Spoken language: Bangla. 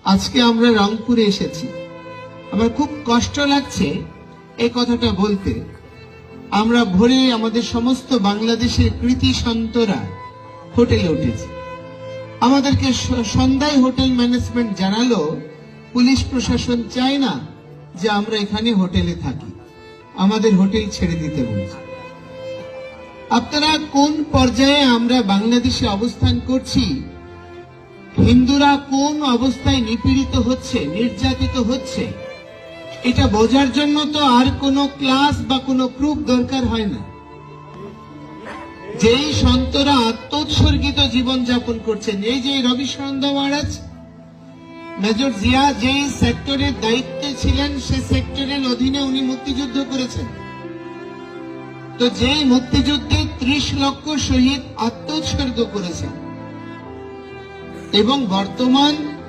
আজকে আমরা রংপুরে এসেছি। আমার খুব কষ্ট লাগছে এই কথাটা বলতে। আমরা ভোরে আমাদের সমস্ত বাংলাদেশের কৃতি সন্তরা হোটেলে উঠেছি। আমাদেরকে সন্ধ্যায় হোটেল ম্যানেজমেন্ট জানালো পুলিশ প্রশাসন চায় না যে আমরা এখানে হোটেলে থাকি, আমাদের হোটেল ছেড়ে দিতে বলছে। আপনারা কোন পর্যায়ে আমরা বাংলাদেশে অবস্থান করছি, হিন্দুরা কোন অবস্থায় নিপীড়িত হচ্ছে, নির্যাতিত হচ্ছে, এটা বোঝার জন্য তো আর কোনো ক্লাস বা কোনো প্রুফ দরকার হয় না। যেই সন্তরা আত্মোৎসর্গিত জীবন যাপন করছেন, এই যে রবিশন্দ্র মহারাজ, মেজর জিয়া যেই সেক্টরের দায়িত্বে ছিলেন সে সেক্টরের অধীনে উনি মুক্তিযুদ্ধ করেছেন। তো যেই মুক্তিযুদ্ধে 30 লক্ষ শহীদ আত্মোৎসর্গ করেছেন এবং বর্তমান